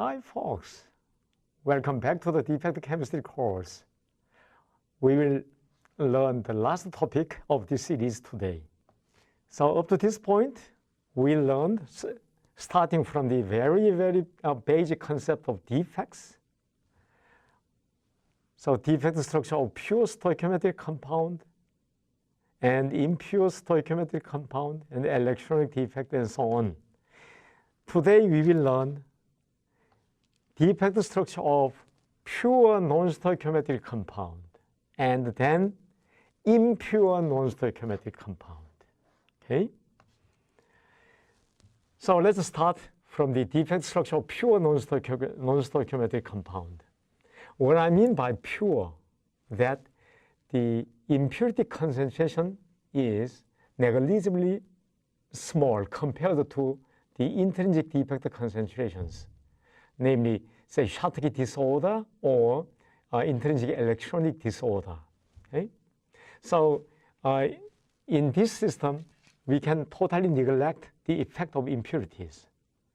Hi folks, welcome back to the Defect Chemistry course. We will learn the last topic of this series today. So up to this point, we learned, starting from the very basic concept of defects. So defect structure of pure stoichiometric compound and impure stoichiometric compound and electronic defect and so on. Today we will learn defect structure of pure non-stoichiometric compound and then impure non-stoichiometric compound. Okay? So let's start from the defect structure of pure non-stoichiometric compound. What I mean by pure, that the impurity concentration is negligibly small compared to the intrinsic defect concentrations, namely, say, Schottky disorder or intrinsic electronic disorder. Okay? So in this system, we can totally neglect the effect of impurities.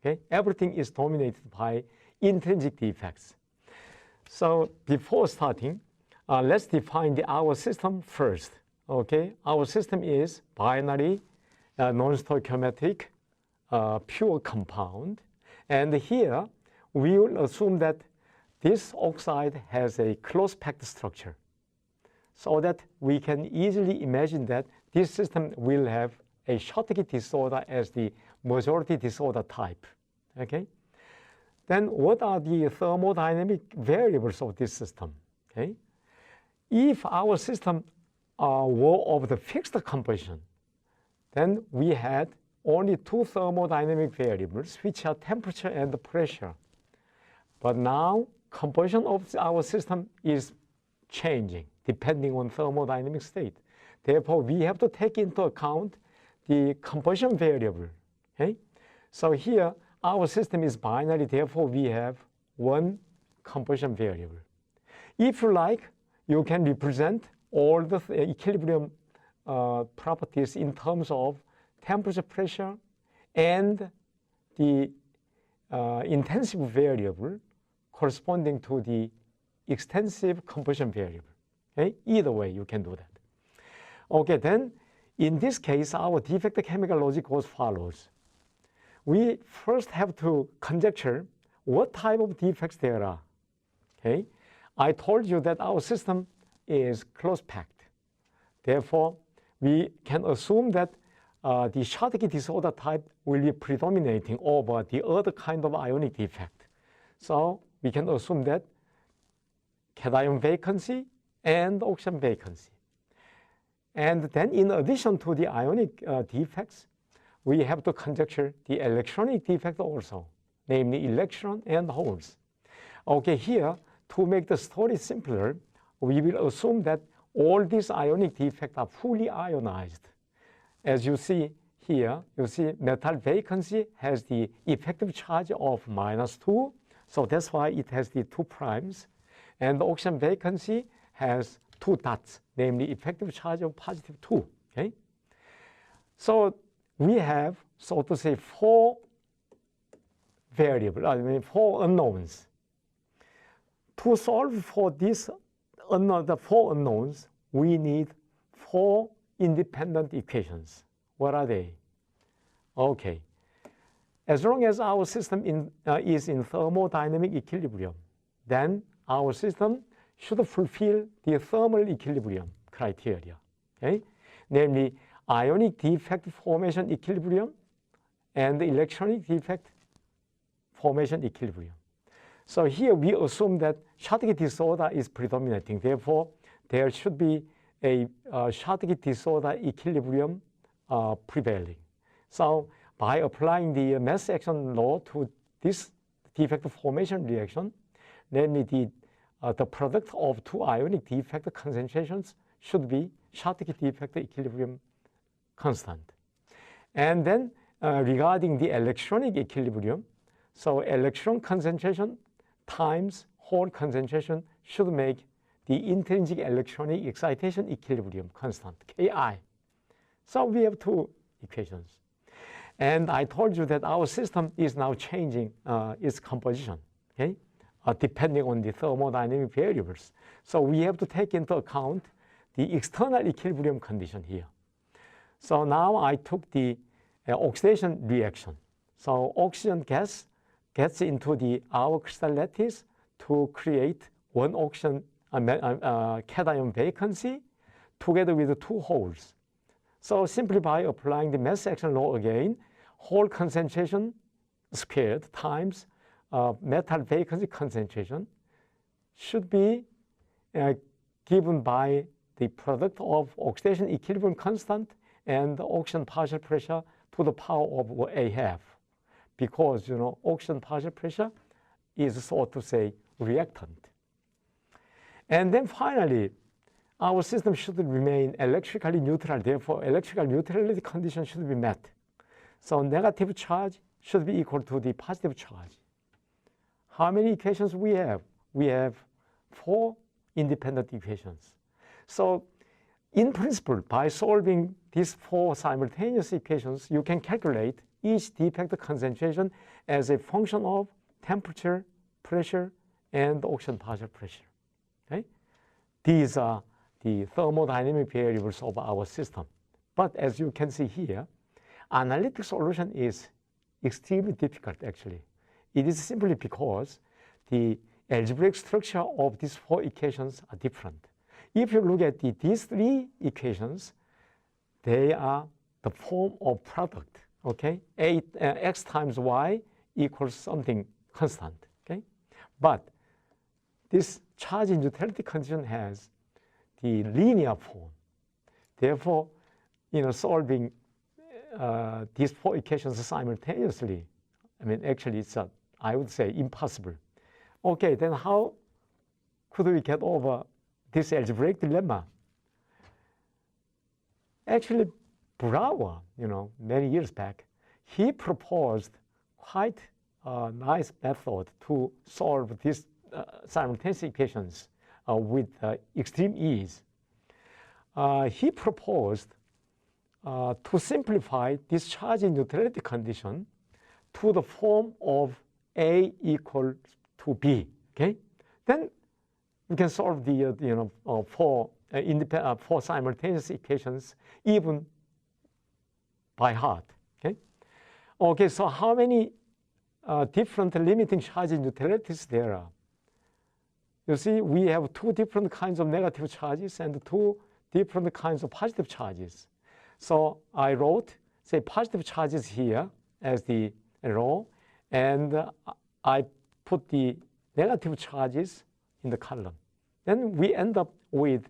Okay? Everything is dominated by intrinsic defects. So before starting, let's define our system first. Okay? Our system is binary non-stoichiometric pure compound. And here, we will assume that this oxide has a close-packed structure so that we can easily imagine that this system will have a Schottky disorder as the majority disorder type. Okay? Then what are the thermodynamic variables of this system? Okay? If our system were of the fixed composition, then we had only two thermodynamic variables, which are temperature and pressure. But now, composition of our system is changing depending on thermodynamic state. Therefore, we have to take into account the composition variable. Okay? So here, our system is binary, therefore we have one composition variable. If you like, you can represent all the equilibrium properties in terms of temperature, pressure, and the intensive variable corresponding to the extensive composition variable. Okay? Either way, you can do that. Okay, then in this case, our defect chemical logic goes follows. We first have to conjecture what type of defects there are. Okay? I told you that our system is close-packed. Therefore, we can assume that the Schottky disorder type will be predominating over the other kind of ionic defect. So we can assume that cation vacancy and oxygen vacancy. And then in addition to the ionic defects, we have to conjecture the electronic defect also, namely electron and holes. Okay, here, to make the story simpler, we will assume that all these ionic defects are fully ionized. As you see here, you see metal vacancy has the effective charge of -2, so that's why it has the 2 primes. And the oxygen vacancy has 2 dots, namely effective charge of +2. Okay? So we have, so to say, 4 variables, 4 unknowns. To solve for these the 4 unknowns, we need 4 independent equations. What are they? Okay. As long as our system is in thermodynamic equilibrium, then our system should fulfill the thermal equilibrium criteria. Okay? Namely, ionic defect formation equilibrium and electronic defect formation equilibrium. So here we assume that Schottky disorder is predominating. Therefore, there should be a Schottky disorder equilibrium prevailing. So by applying the mass action law to this defect formation reaction, namely the product of 2 ionic defect concentrations should be Schottky defect equilibrium constant. And then regarding the electronic equilibrium, so electron concentration times hole concentration should make the intrinsic electronic excitation equilibrium constant, Ki. So we have 2 equations. And I told you that our system is now changing its composition. okay, depending on the thermodynamic variables. So we have to take into account the external equilibrium condition here. So now I took the oxidation reaction. So oxygen gas gets into our crystal lattice to create one oxygen cation vacancy together with the two holes. So simply by applying the mass action law again, hole concentration squared times metal vacancy concentration should be given by the product of oxidation equilibrium constant and the oxygen partial pressure to the power of a half, because oxygen partial pressure is, so to say, reactant. And then finally, our system should remain electrically neutral. Therefore, electrical neutrality condition should be met. So negative charge should be equal to the positive charge. How many equations we have? We have 4 independent equations. So in principle, by solving these 4 simultaneous equations, you can calculate each defect concentration as a function of temperature, pressure, and oxygen partial pressure. Okay? These are the thermodynamic variables of our system. But as you can see here, analytic solution is extremely difficult, actually. It is simply because the algebraic structure of these 4 equations are different. If you look at these 3 equations, they are the form of product, okay? X times y equals something constant, okay? But this charge neutrality condition has the linear form. Therefore, solving these 4 equations simultaneously, actually it's, I would say, impossible. Okay, then how could we get over this algebraic dilemma? Actually, Brouwer, many years back, he proposed quite a nice method to solve these simultaneous equations with extreme ease. He proposed to simplify this charge neutrality condition to the form of A equal to B. Okay, then we can solve the 4 simultaneous equations even by heart. Okay. Okay. So how many different limiting charge neutralities there are? You see, we have 2 different kinds of negative charges and 2 different kinds of positive charges. So I wrote, say, positive charges here as the row, and I put the negative charges in the column. Then we end up with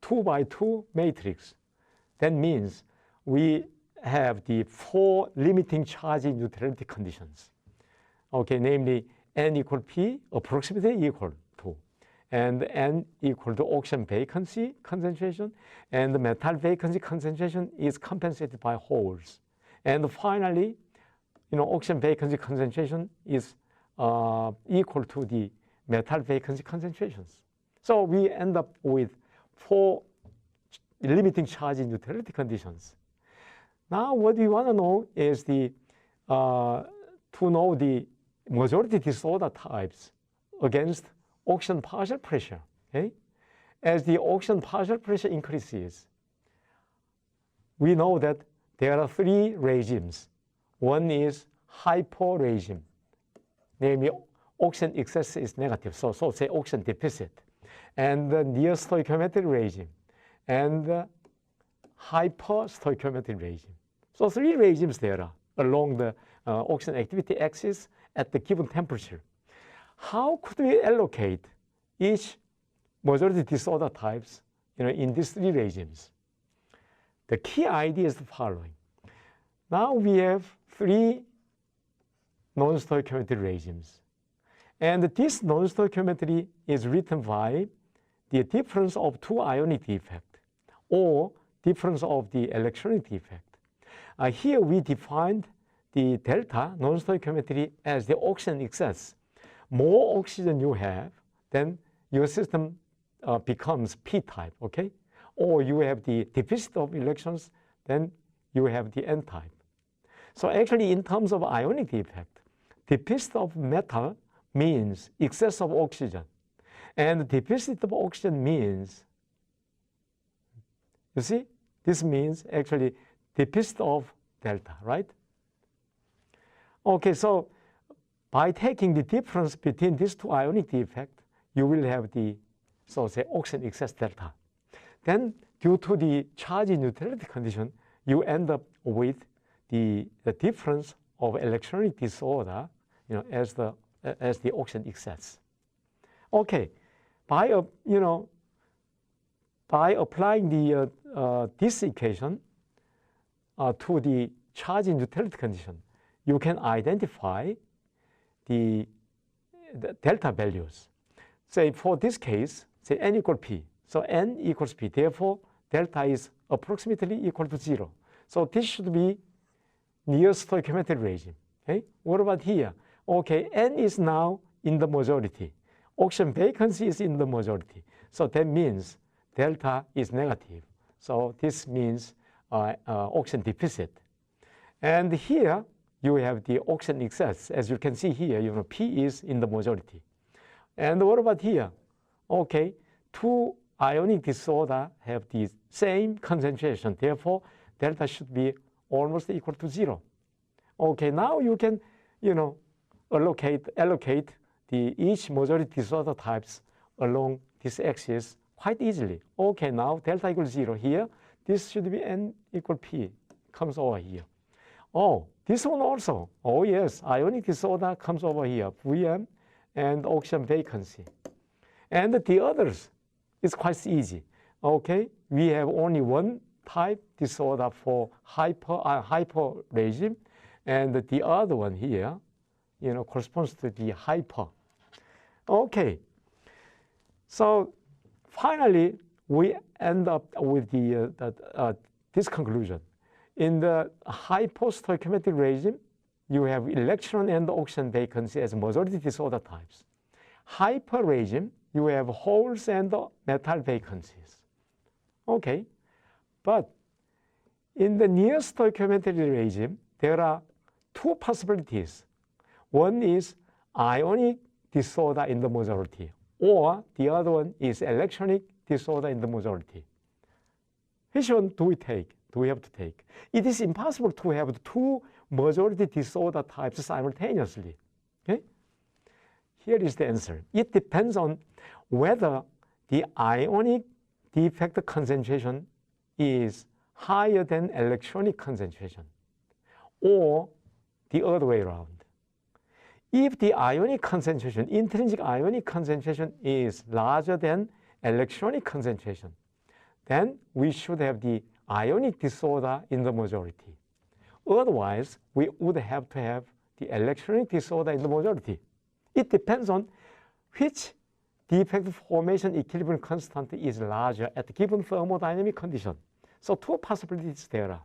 2 by 2 matrix. That means we have the 4 limiting charge neutrality conditions. Okay, namely n equal p, approximately equal to, and n equal to oxygen vacancy concentration, and the metal vacancy concentration is compensated by holes. And finally, oxygen vacancy concentration is equal to the metal vacancy concentrations. So we end up with 4 limiting charge neutrality conditions. Now what we want to know is to know the majority disorder types against oxygen partial pressure. Okay? As the oxygen partial pressure increases, we know that there are 3 regimes. One is hypo regime, namely oxygen excess is negative, so say oxygen deficit, and the near stoichiometric regime, and the hyper stoichiometric regime. So 3 regimes there are along the oxygen activity axis at the given temperature. How could we allocate each majority disorder types in these 3 regimes? The key idea is the following. Now we have 3 non-stoichiometry regimes. And this non-stoichiometry is written by the difference of 2 ionic defect or difference of the electronic defect. Here we defined the delta non-stoichiometry as the oxygen excess. More oxygen you have, then your system becomes p-type, okay? Or you have the deficit of electrons, then you have the n-type. So actually in terms of ionic defect, deficit of metal means excess of oxygen. And deficit of oxygen means, you see, this means actually deficit of delta, right? Okay, so by taking the difference between these two ionic defects, you will have the, so say, oxygen excess delta. Then, due to the charge neutrality condition, you end up with the difference of electronic disorder, as the oxygen excess. Okay, by applying the this equation to the charge neutrality condition, you can identify the delta values. Say for this case, say n equals p. So n equals p. Therefore, delta is approximately equal to 0. So this should be near stoichiometric regime. Okay? What about here? Okay, n is now in the majority. Oxygen vacancy is in the majority. So that means delta is negative. So this means oxygen deficit. And here you have the oxygen excess. As you can see here, P is in the majority. And what about here? Okay, two ionic disorder have the same concentration. Therefore, delta should be almost equal to 0. Okay, now you can, allocate each majority disorder types along this axis quite easily. Okay, now delta equals 0 here. This should be n equal p, comes over here. Oh, this one also. Oh yes, ionic disorder comes over here, Vm and oxygen vacancy. And the others is quite easy. Okay, we have only one type disorder for hyper regime, and the other one here, corresponds to the hyper. Okay, so finally we end up with this conclusion. In the hypostoichiometric regime, you have electron and oxygen vacancy as majority disorder types. Hyper regime, you have holes and metal vacancies. Okay, but in the near stoichiometric regime, there are two possibilities. One is ionic disorder in the majority, or the other one is electronic disorder in the majority. Which one do we take? Do we have to take? It is impossible to have two majority disorder types simultaneously. Okay? Here is the answer. It depends on whether the ionic defect concentration is higher than electronic concentration, or the other way around. If the ionic concentration, intrinsic ionic concentration is larger than electronic concentration, then we should have the ionic disorder in the majority. Otherwise, we would have to have the electronic disorder in the majority. It depends on which defect formation equilibrium constant is larger at a given thermodynamic condition. So two possibilities there are.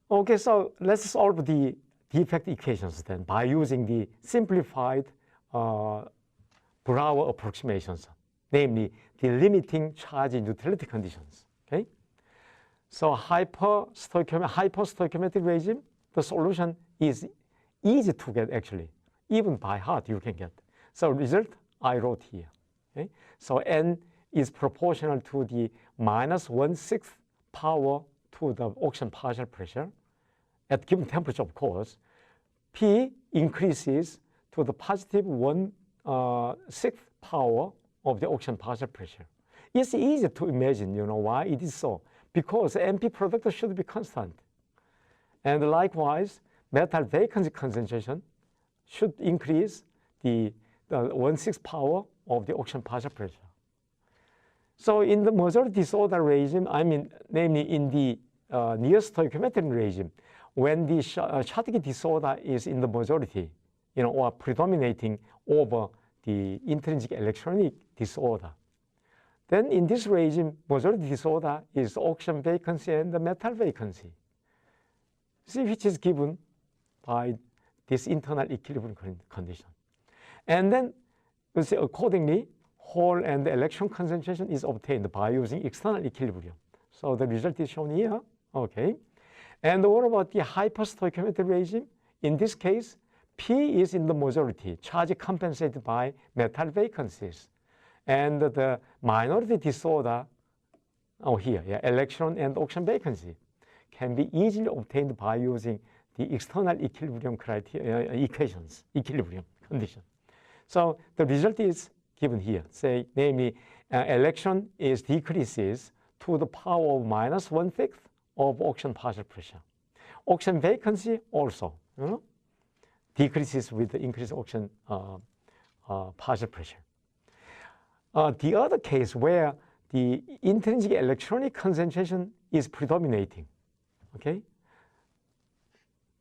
Okay, so let's solve the defect equations then by using the simplified Brouwer approximations, namely the limiting charge neutrality conditions. Okay? So hyperstoichiometric regime, the solution is easy to get actually. Even by heart you can get. So result I wrote here. Okay? So n is proportional to the -1/6 power to the oxygen partial pressure at given temperature, of course. P increases to the positive 1/6 power of the oxygen partial pressure. It's easy to imagine, why it is so. Because MP product should be constant. And likewise, metal vacancy concentration should increase the 1/6 power of the oxygen partial pressure. So in the majority disorder regime, namely in the near stoichiometric regime, when the Schottky disorder is in the majority, or predominating over the intrinsic electronic disorder, then in this regime, majority disorder is oxygen vacancy and the metal vacancy. See, which is given by this internal equilibrium condition. And then, accordingly, hole and electron concentration is obtained by using external equilibrium. So the result is shown here. Okay. And what about the hyperstoichiometric regime? In this case, P is in the majority, charge compensated by metal vacancies. And the minority disorder, here, electron and oxygen vacancy, can be easily obtained by using the external equilibrium criteria, equilibrium condition. So the result is given here, say, namely, electron is decreases to the power of -1/5 of oxygen partial pressure. Oxygen vacancy also, decreases with the increased oxygen partial pressure. The other case where the intrinsic electronic concentration is predominating, okay,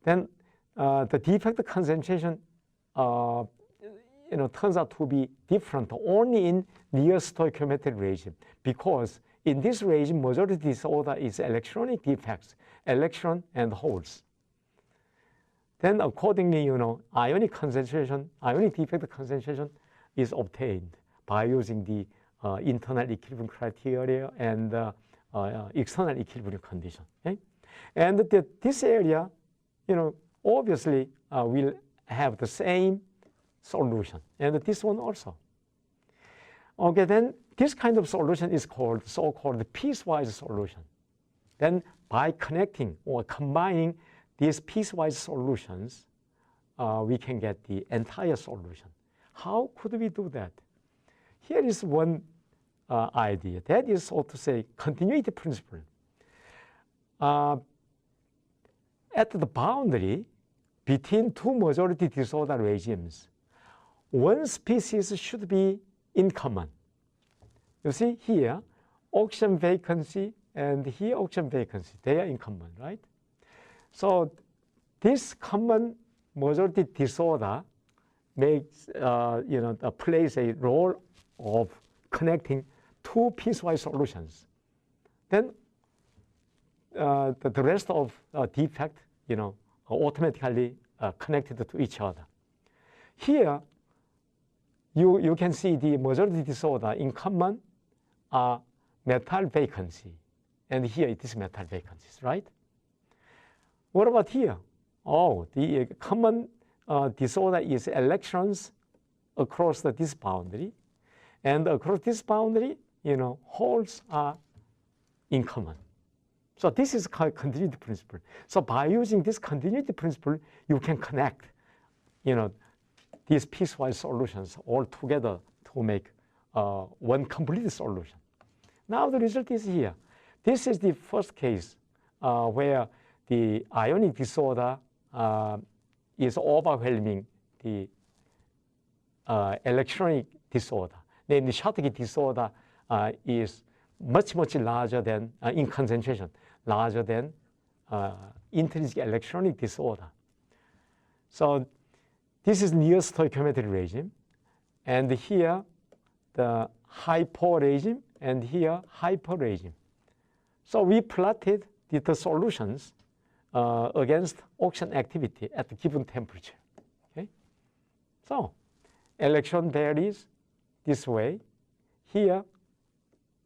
then the defect concentration turns out to be different only in near stoichiometric regime, because in this regime, majority disorder is electronic defects, electron and holes. Then accordingly, ionic defect concentration is obtained by using the internal equilibrium criteria and external equilibrium condition. Okay? And this area, obviously will have the same solution, and this one also. Okay, then this kind of solution is called so-called piecewise solution. Then by connecting or combining these piecewise solutions, we can get the entire solution. How could we do that? Here is one idea. That is, so to say, continuity principle. At the boundary between two majority disorder regimes, one species should be in common. You see here, oxygen vacancy and here oxygen vacancy, they are in common, right? So this common majority disorder makes, plays a role of connecting two piecewise solutions. Then the rest of defect, are automatically connected to each other. Here, you can see the majority disorder in common are metal vacancy, and here it is metal vacancies, right? What about here? Oh, the common disorder is electrons across this boundary, and across this boundary, holes are in common. So this is called continuity principle. So by using this continuity principle, you can connect, these piecewise solutions all together to make one complete solution. Now the result is here. This is the first case where the ionic disorder is overwhelming the electronic disorder. Namely, Schottky disorder is much larger than, in concentration, larger than intrinsic electronic disorder. So this is near stoichiometric regime, and here the hypo regime, and here hyper regime. So we plotted the solutions against oxygen activity at the given temperature. Okay? So electron varies this way. Here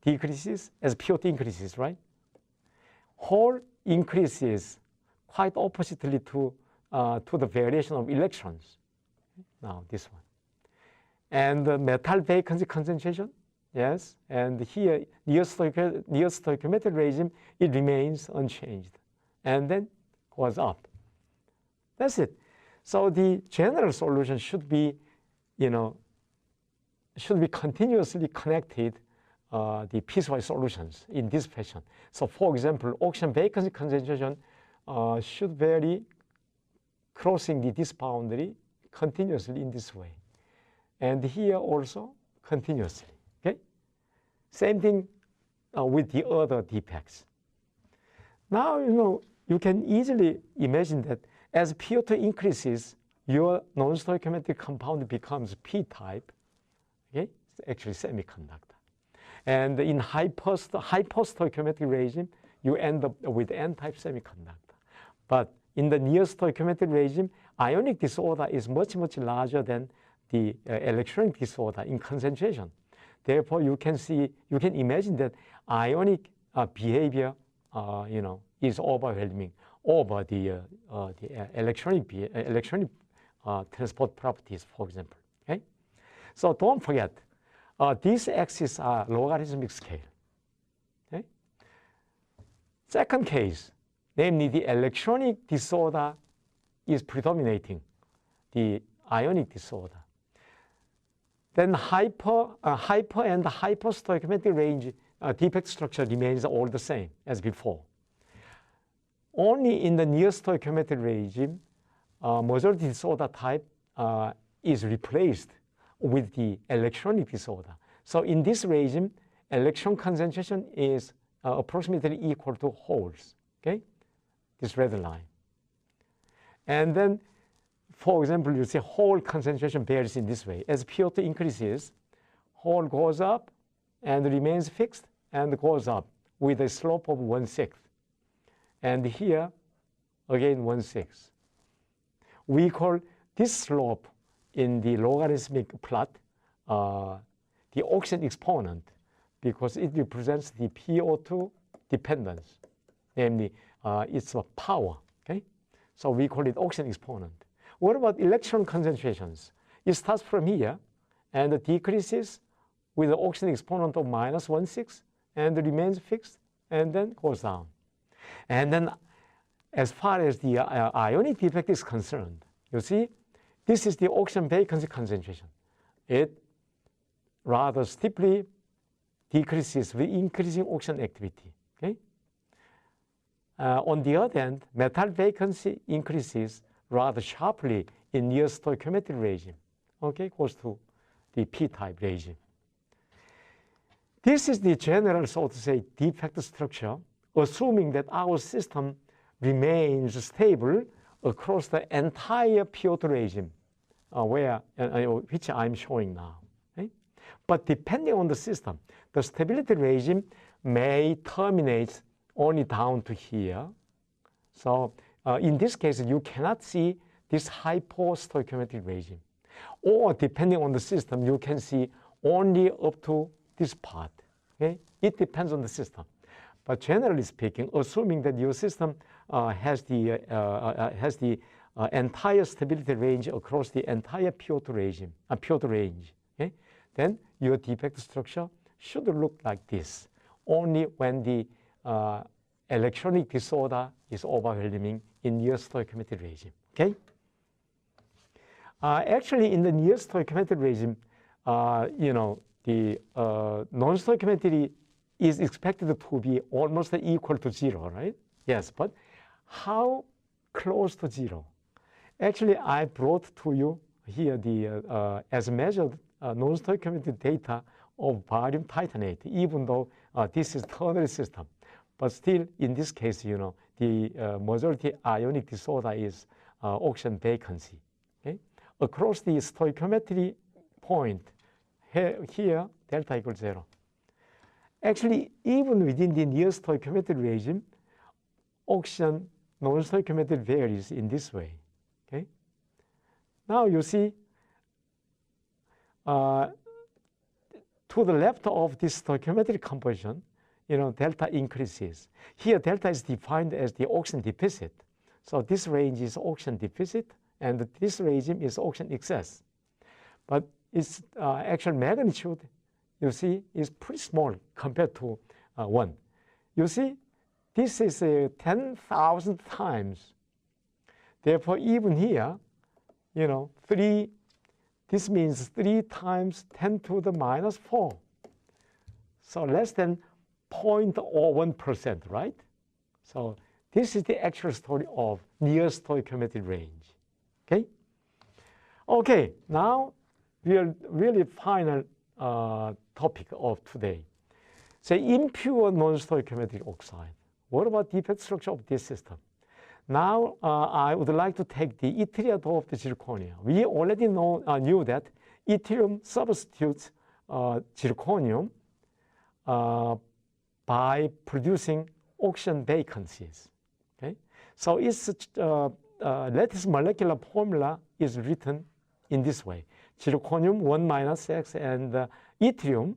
decreases as PO2 increases, right? Hole increases quite oppositely to the variation of electrons. Now this one. And the metal vacancy concentration, yes, and here near stoichiometric regime, it remains unchanged, and then goes up. That's it. So the general solution should be, continuously connected the piecewise solutions in this fashion. So for example, oxygen vacancy concentration should vary crossing this boundary continuously in this way. And here also continuously, okay? Same thing with the other defects. Now, you can easily imagine that as PO2 increases, your non-stoichiometric compound becomes P-type, okay? It's actually semiconductor. And in hypostoichiometric regime, you end up with N-type semiconductor. But in the near stoichiometric regime, ionic disorder is much larger than the electronic disorder in concentration. Therefore, you can imagine that ionic behavior, is overwhelming over the electronic transport properties, for example. Okay? So don't forget, these x's are logarithmic scale. Okay? Second case, namely the electronic disorder is predominating the ionic disorder. Then hyper and hyperstoichiometric range defect structure remains all the same as before. Only in the near stoichiometric regime, majority disorder type is replaced with the electronic disorder. So in this regime, electron concentration is approximately equal to holes. Okay, this red line. And then, for example, you see hole concentration varies in this way. As PO2 increases, hole goes up and remains fixed and goes up with a slope of 1/6. And here, again, 1/6. We call this slope in the logarithmic plot the oxygen exponent because it represents the PO2 dependence, namely it's a power. Okay? So we call it oxygen exponent. What about electron concentrations? It starts from here and decreases with the oxygen exponent of -1/6 and remains fixed and then goes down. And then as far as the ionic defect is concerned, you see, this is the oxygen vacancy concentration. It rather steeply decreases with increasing oxygen activity. Okay? On the other hand, metal vacancy increases rather sharply in near stoichiometric regime. Okay, goes to the p-type regime. This is the general, so to say, defect structure, assuming that our system remains stable across the entire PO2 regime, which I'm showing now. Okay? But depending on the system, the stability regime may terminate only down to here. So in this case, you cannot see this hypostoichiometric regime. Or depending on the system, you can see only up to this part. Okay? It depends on the system. But generally speaking, assuming that your system has the entire stability range across the entire PO2 regime, PO2 range, okay? Then your defect structure should look like this, only when the electronic disorder is overwhelming in near stoichiometric regime. Okay? Actually, in the near stoichiometric regime, the non-stoichiometry is expected to be almost equal to 0, right? Yes, but how close to 0? Actually, I brought to you here the as measured non-stoichiometric data of barium titanate, even though this is ternary system. But still, in this case, the majority ionic disorder is oxygen vacancy. Okay? Across the stoichiometry point, here delta equals 0. Actually, even within the near stoichiometric regime, oxygen non-stoichiometry varies in this way. Okay? Now you see, to the left of this stoichiometric composition, delta increases. Here, delta is defined as the oxygen deficit. So this range is oxygen deficit, and this regime is oxygen excess. But its actual magnitude, you see, is pretty small compared to 1. You see, this is 10,000 times. Therefore, even here, 3, this means 3 times 10 to the minus 4. So less than 0.01%, right? So this is the actual story of near stoichiometric range. Okay? Okay, now we are really final topic of today. So impure non-stoichiometric oxide. What about defect structure of this system? Now I would like to take the yttrium doped zirconia. We already knew that yttrium substitutes zirconium by producing oxygen vacancies. Okay? So its lattice molecular formula is written in this way. Zirconium 1 minus X and yttrium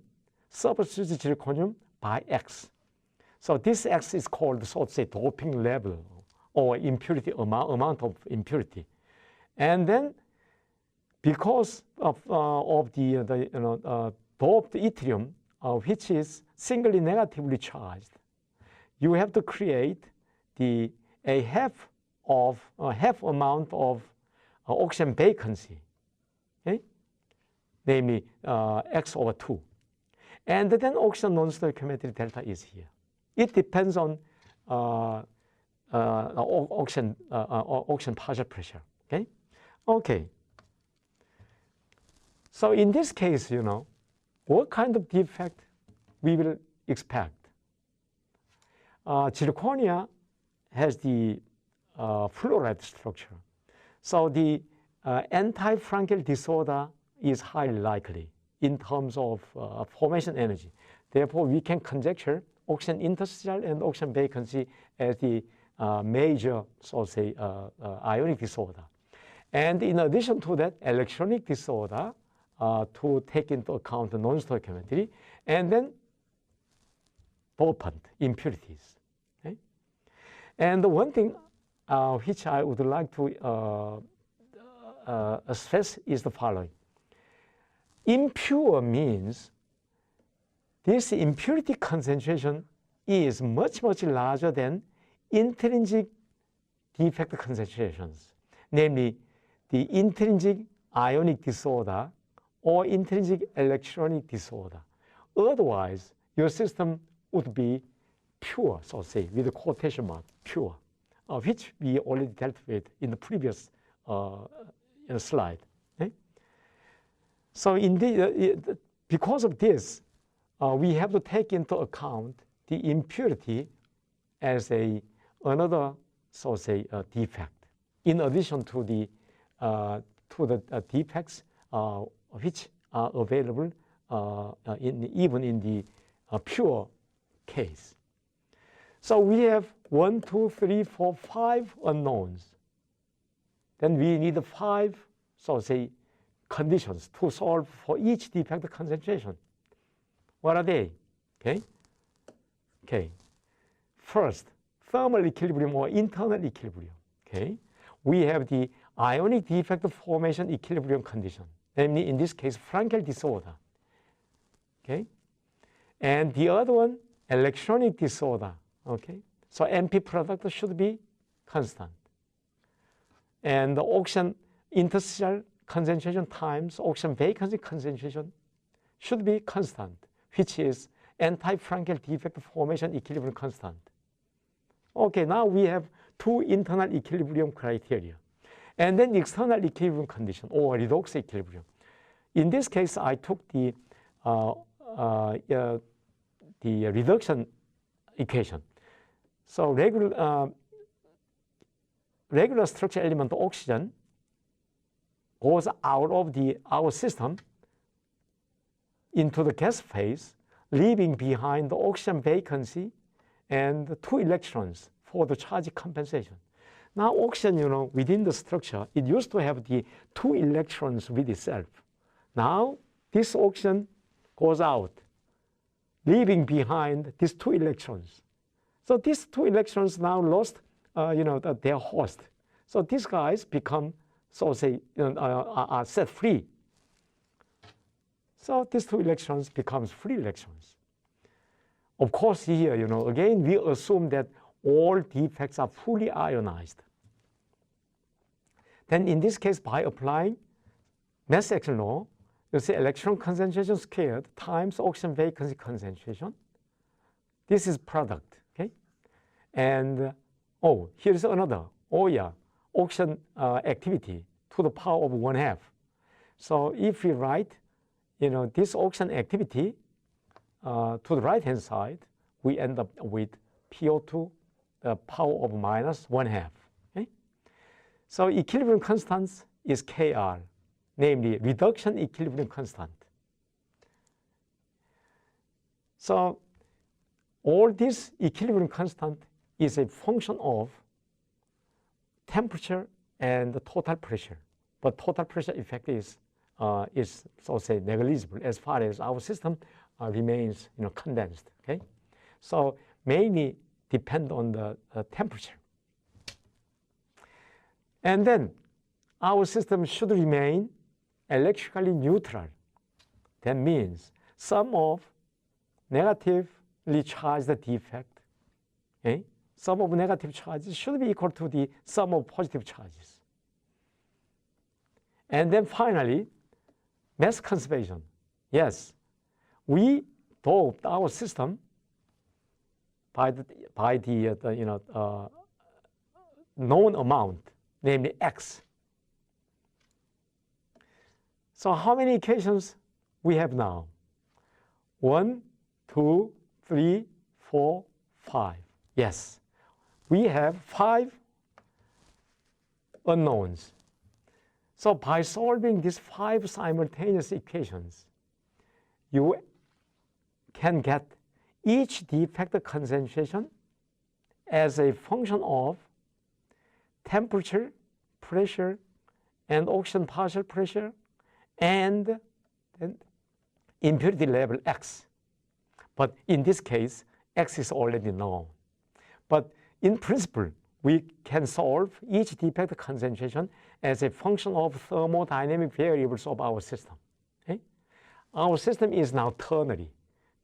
substitutes zirconium by X. So this X is called, so to say, doping level or impurity amount of impurity. And then because of the doped yttrium, which is singly negatively charged, you have to create a half amount of oxygen vacancy, okay? Namely x over 2. And then oxygen non-stoichiometry delta is here. It depends on oxygen partial pressure. Okay. Okay. So in this case, what kind of defect we will expect? Zirconia has the fluoride structure, so the anti-Frankel disorder is highly likely in terms of formation energy. Therefore, we can conjecture oxygen interstitial and oxygen vacancy as the major, so say, ionic disorder. And in addition to that, electronic disorder to take into account the non-stoichiometry, and then dopant impurities. Okay? And the one thing which I would like to stress is the following. Impure means this impurity concentration is much, much larger than intrinsic defect concentrations, namely the intrinsic ionic disorder or intrinsic electronic disorder. Otherwise, your system would be pure, so to say, with a quotation mark, pure, which we already dealt with in the previous slide. Okay? So because of this, we have to take into account the impurity as another, so to say, defect, in addition to the defects which are available even in the pure case. So we have 1, 2, 3, 4, 5 unknowns. Then we need 5, so to say, conditions to solve for each defect concentration. What are they? Okay. First, thermal equilibrium or internal equilibrium. Okay. We have the ionic defect formation equilibrium condition, namely in this case Frankel disorder. Okay. And the other one, electronic disorder. Okay. So NP product should be constant. And the oxygen interstitial concentration times oxygen vacancy concentration should be constant, which is anti-Frankel defect formation equilibrium constant. Okay, now we have 2 internal equilibrium criteria. And then external equilibrium condition or redox equilibrium. In this case, I took the reduction equation. So regular structure element oxygen goes out of our system into the gas phase, leaving behind the oxygen vacancy and 2 electrons for the charge compensation. Now oxygen, within the structure, it used to have the 2 electrons with itself. Now this oxygen goes out, leaving behind these 2 electrons. So these 2 electrons now lost, their host. So these guys become, so say, are set free. So these 2 electrons becomes free electrons. Of course, here, again, we assume that all defects are fully ionized. Then in this case, by applying mass action law, you see electron concentration squared times oxygen vacancy concentration. This is product, okay? And, here's another. Oxygen activity to the power of 1/2. So if we write, this oxygen activity to the right-hand side, we end up with PO2 the power of -1/2. Okay? So equilibrium constant is Kr, namely reduction equilibrium constant. So all this equilibrium constant is a function of temperature and the total pressure. But total pressure effect is so say negligible as far as our system remains condensed. Okay, so mainly depend on the temperature. And then our system should remain electrically neutral. That means sum of negatively charged defect, okay? Sum of negative charges should be equal to the sum of positive charges. And then finally, mass conservation. Yes, we doped our system by the known amount, namely x. So how many equations we have now? 1, 2, 3, 4, 5. Yes, we have 5 unknowns. So by solving these 5 simultaneous equations, you can get each defect concentration as a function of temperature, pressure, and oxygen partial pressure, and then impurity level x. But in this case, x is already known. But in principle, we can solve each defect concentration as a function of thermodynamic variables of our system. Okay? Our system is now ternary.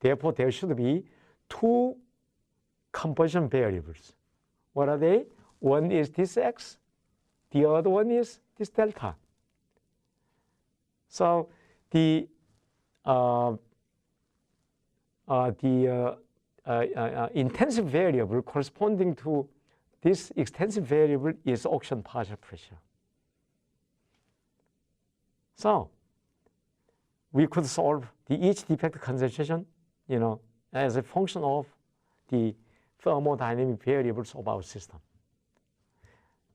Therefore, there should be 2 conversion variables. What are they? One is this x. The other one is this delta. So the intensive variable corresponding to this extensive variable is oxygen partial pressure. So we could solve each defect concentration, as a function of the thermodynamic variables of our system.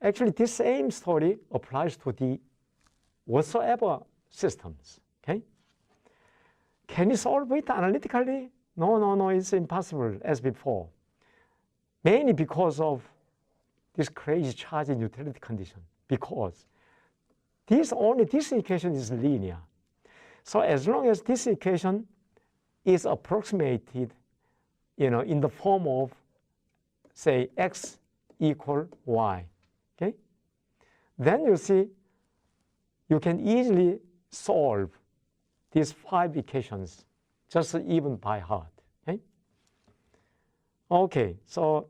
Actually, this same story applies to the whatsoever systems. Okay? Can you solve it analytically? No, it's impossible as before. Mainly because of this crazy charge neutrality condition. Because this equation is linear. So as long as this equation is approximated, in the form of, say, x equal y, okay? Then you see, you can easily solve these 5 equations just even by heart. Okay, okay, so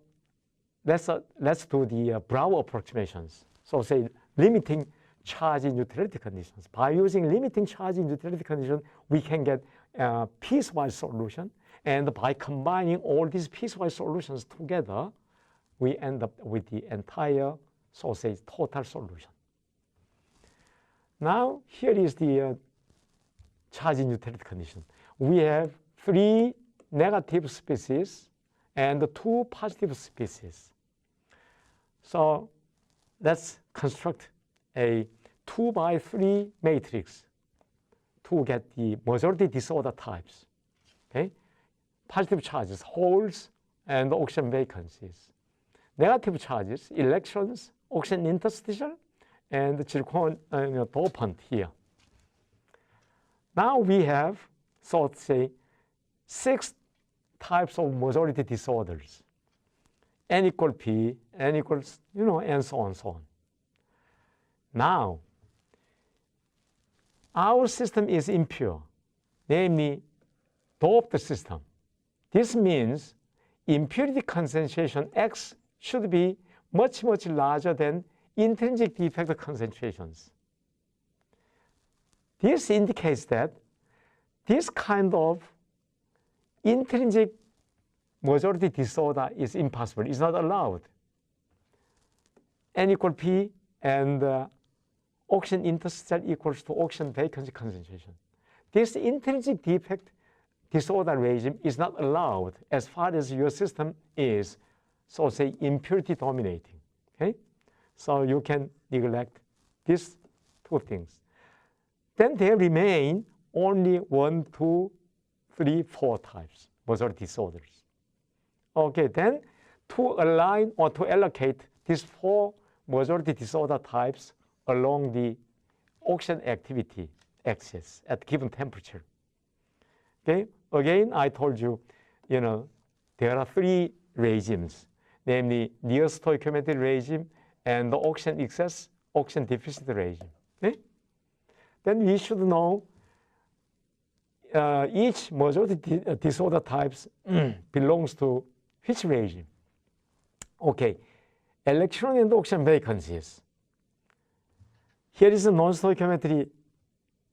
let's do the Brauer approximations. So say limiting charge neutrality conditions. By using limiting charge neutrality condition, we can get a piecewise solution. And by combining all these piecewise solutions together, we end up with the entire, so say, total solution. Now, here is the charge neutrality condition. We have 3 negative species and 2 positive species. So let's construct a 2x3 matrix to get the majority disorder types. Okay? Positive charges, holes, and oxygen vacancies. Negative charges, electrons, oxygen interstitial, and zircon dopant here. Now we have, so to say, 6 types of majority disorders. N equal P, N equals, and so on, so on. Now, our system is impure, namely doped system. This means impurity concentration X should be much, much larger than intrinsic defect concentrations. This indicates that this kind of intrinsic majority disorder is impossible. It's not allowed. N equal P and oxygen interstitial equals to oxygen vacancy concentration. This intrinsic defect disorder regime is not allowed as far as your system is, so say, impurity dominating. Okay? So you can neglect these 2 things. Then there remain only 1, 2, 3, 4 types, majority disorders. Okay, then to align or to allocate these 4 majority disorder types along the oxygen activity axis at given temperature. Okay, again, I told you, there are 3 regimes, namely neo-stoichiometry regime and the oxygen excess, oxygen deficit regime. Okay? then we should know each majority disorder types belongs to which regime. Okay, electron and oxygen vacancies. Here is a non-stoichiometry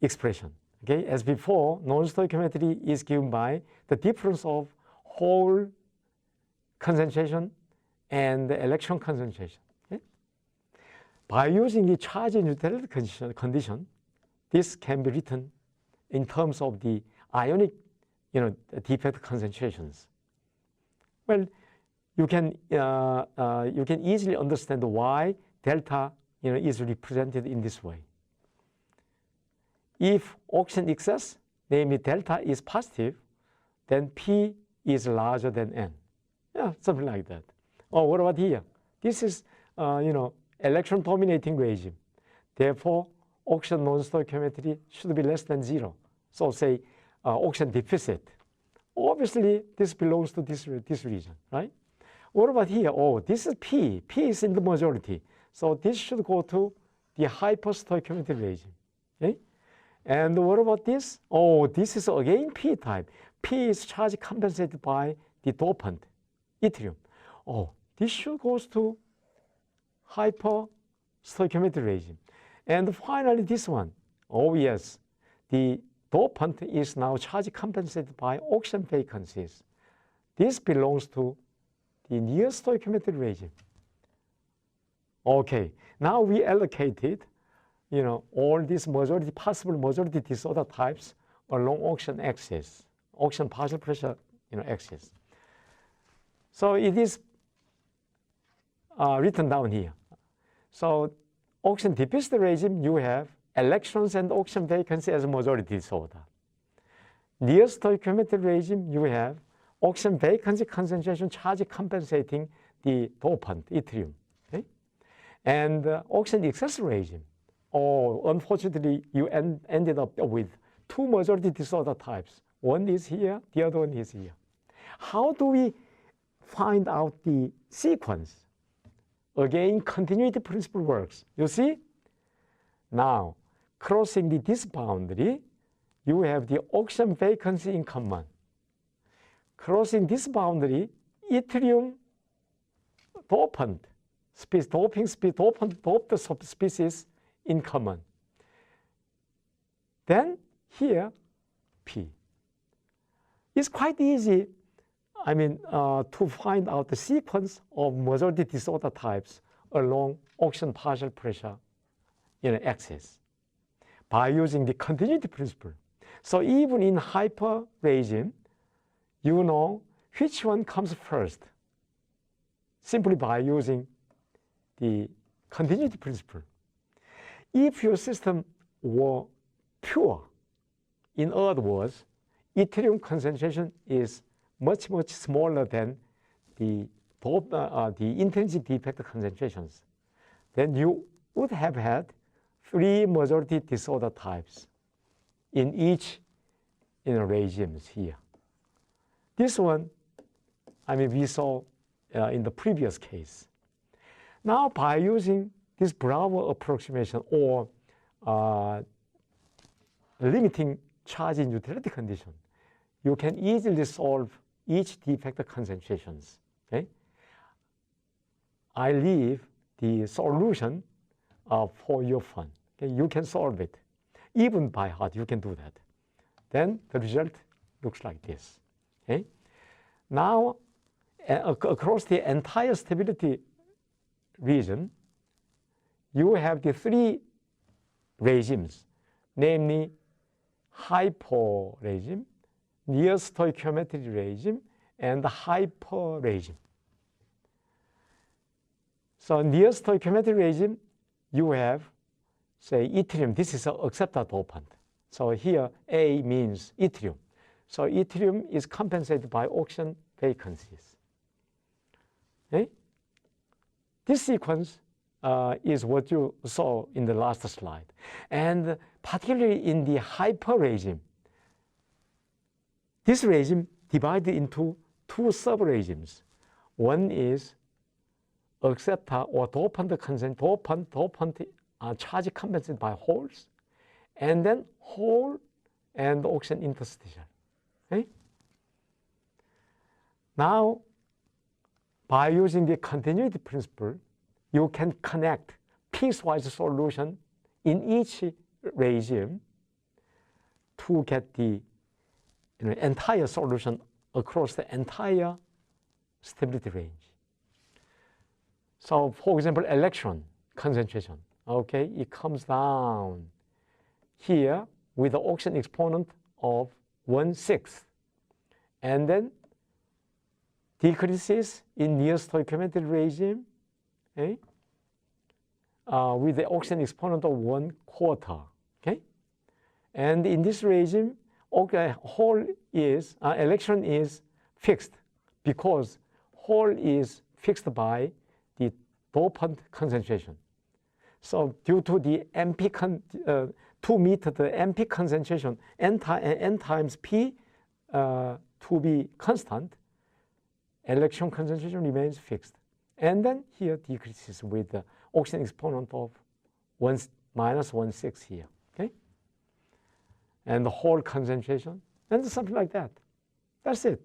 expression. Okay, as before, non-stoichiometry is given by the difference of hole concentration and the electron concentration. Okay? By using the charge neutrality condition, this can be written in terms of the ionic, defect concentrations. Well, you can easily understand why delta, is represented in this way. If oxygen excess, namely delta, is positive, then P is larger than N. Yeah, something like that. Oh, what about here? This is, electron dominating regime. Therefore, oxygen non-stoichiometry should be less than 0. So say oxygen deficit. Obviously, this belongs to this region, right? What about here? Oh, this is P. P is in the majority. So this should go to the hyperstoichiometry regime. Okay? And what about this? Oh, this is again P type. P is charge compensated by the dopant, yttrium. Oh, this should go to hyperstoichiometry regime. And finally, this one. Oh, yes. The dopant is now charge compensated by oxygen vacancies. This belongs to the near stoichiometry regime. Okay, now we allocated, all these possible majority disorder types along oxygen axis, oxygen partial pressure, axis. So it is written down here. So oxygen deficit regime, you have electrons and oxygen vacancy as a majority disorder. Near stoichiometry regime, you have oxygen vacancy concentration charge compensating the dopant, yttrium. Okay? And oxygen excess regime, unfortunately, you ended up with two majority disorder types. One is here, the other one is here. How do we find out the sequence? Again, continuity principle works. You see? Now, crossing this boundary, you have the oxygen vacancy in common. Crossing this boundary, yttrium dopant, doped subspecies in common. Then here, P. It's quite easy, to find out the sequence of majority disorder types along oxygen partial pressure axis by using the continuity principle. So even in hyper regime, you know which one comes first simply by using the continuity principle. If your system were pure, in other words, yttrium concentration is much smaller than the intrinsic defect concentrations, then you would have had 3 majority disorder types in each regimes here. This one, we saw in the previous case. Now, by using this Bravo approximation or limiting charge neutrality condition, you can easily solve each defect concentrations. Okay? I leave the solution for your fun. Okay? You can solve it. Even by heart, you can do that. Then the result looks like this. Okay? Now, across the entire stability region, you have the 3 regimes, namely hypo regime, near stoichiometry regime, and the hyper regime. So near stoichiometry regime, you have, say, yttrium. This is an acceptor dopant. So here A means yttrium. So yttrium is compensated by oxygen vacancies. Okay? This sequence is what you saw in the last slide. And particularly in the hyper regime, this regime divided into 2 sub-regimes. One is acceptor or dopant charge compensated by holes, and then hole and oxygen interstitial. Okay? Now, by using the continuity principle, you can connect piecewise solution in each regime to get the entire solution across the entire stability range. So, for example, electron concentration, okay, it comes down here with the oxygen exponent of 1/6, and then decreases in near stoichiometric regime, okay, with the oxygen exponent of 1/4, okay, and in this regime, hole is electron is fixed because hole is fixed by the dopant concentration. So due to the MP to meet the MP concentration n times P to be constant, electron concentration remains fixed. And then here decreases with the oxygen exponent of -1/6 here, okay? And the whole concentration, and something like that. That's it.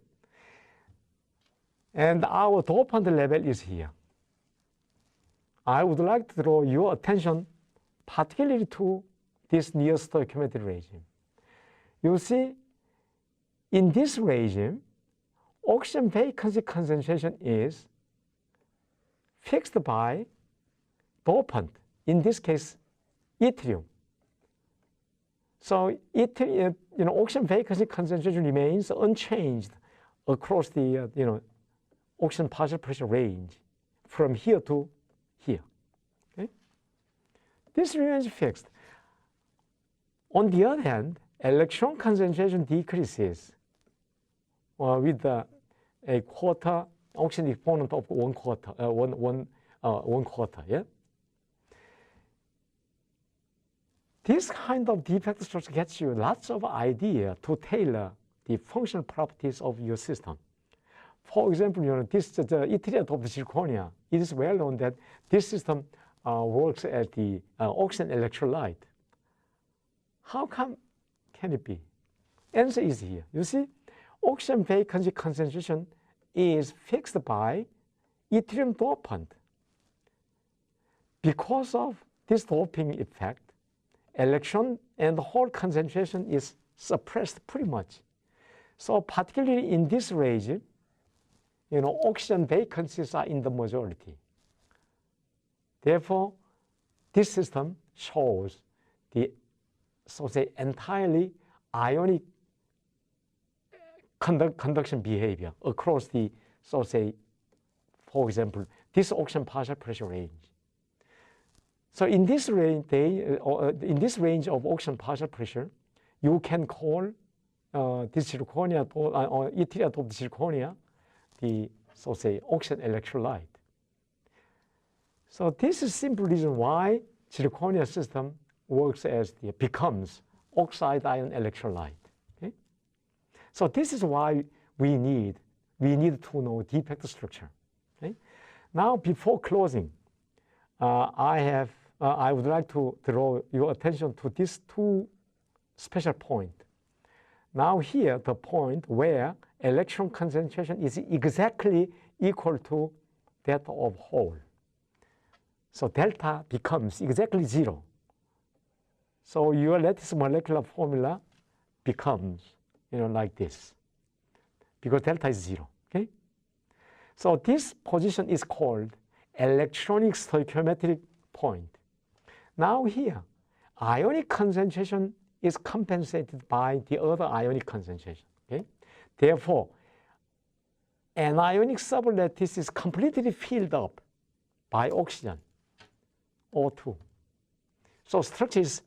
And our dopant level is here. I would like to draw your attention particularly to this near stoichiometric regime. You see, in this regime, oxygen vacancy concentration is fixed by dopant, in this case, yttrium. So oxygen vacancy concentration remains unchanged across the oxygen partial pressure range from here to here. Okay? This remains fixed. On the other hand, electron concentration decreases with a quarter oxygen exponent of 1/4. Yeah. This kind of defect structure gets you lots of idea to tailor the functional properties of your system. For example, this the yttrium-doped zirconia. It is well known that this system works at the oxygen electrolyte. How can it be? Answer is here. You see, oxygen vacancy concentration is fixed by yttrium dopant. Because of this doping effect, electron and hole concentration is suppressed pretty much. So particularly in this regime, oxygen vacancies are in the majority. Therefore, this system shows the, so say, entirely ionic conduction behavior across the, so say, for example, this oxygen partial pressure range. So in this range, of oxygen partial pressure, you can call this zirconia or yttrium-doped zirconia the, so say, oxygen electrolyte. So this is simple reason why zirconia system works as becomes oxide ion electrolyte. Okay? So this is why we need to know defect structure. Okay? Now before closing, I would like to draw your attention to these two special points. Now here, the point where electron concentration is exactly equal to that of hole. So delta becomes exactly 0. So your lattice molecular formula becomes, like this, because delta is 0. Okay? So this position is called electronic stoichiometric point. Now here, ionic concentration is compensated by the other ionic concentration. Okay? Therefore, an ionic sublattice is completely filled up by oxygen, O2. So structure is,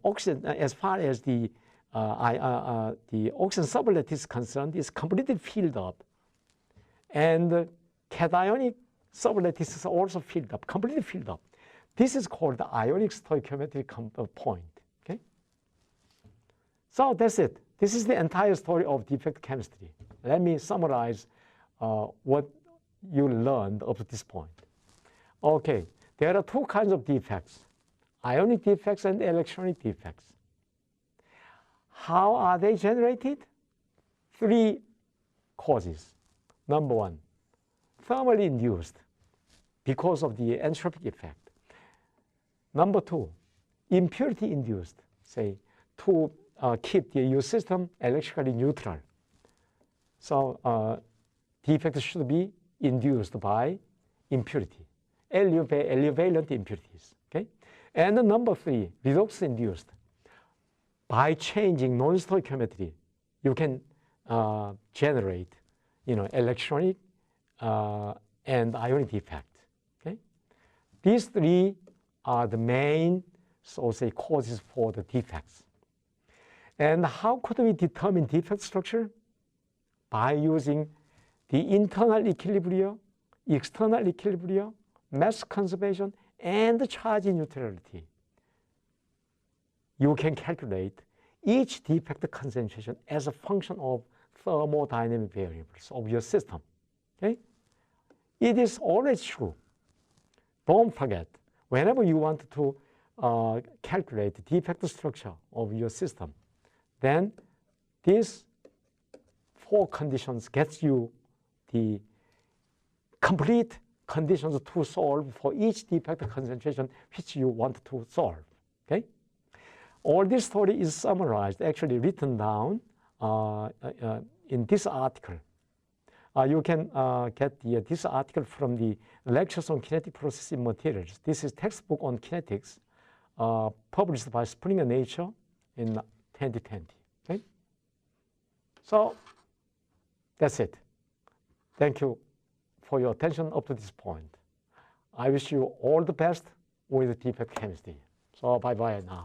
oxygen, as far as the oxygen sublattice is concerned, is completely filled up. And cationic sublattice is also filled up, completely filled up. This is called the ionic stoichiometric point. Okay? So that's it. This is the entire story of defect chemistry. Let me summarize what you learned up to this point. Okay, there are two kinds of defects, ionic defects and electronic defects. How are they generated? 3 causes. Number 1, thermally induced because of the entropic effect. Number 2, impurity induced, say, to keep your system electrically neutral. So defect should be induced by impurity, elevalent impurities. Okay? And number 3, redox induced. By changing non-stoichiometry, you can generate, electronic and ionic defect. Okay? These 3 are the main, causes for the defects. And how could we determine defect structure? By using the internal equilibrium, external equilibrium, mass conservation, and charge neutrality. You can calculate each defect concentration as a function of thermodynamic variables of your system. Okay? It is always true. Don't forget, whenever you want to calculate the defect structure of your system, then these 4 conditions gets you the complete conditions to solve for each defect concentration which you want to solve. Okay? All this story is summarized, actually written down in this article. You can get this article from the Lectures on Kinetic Processing Materials. This is textbook on kinetics published by Springer Nature in 2020. Okay? So that's it. Thank you for your attention up to this point. I wish you all the best with defect chemistry. So bye-bye now.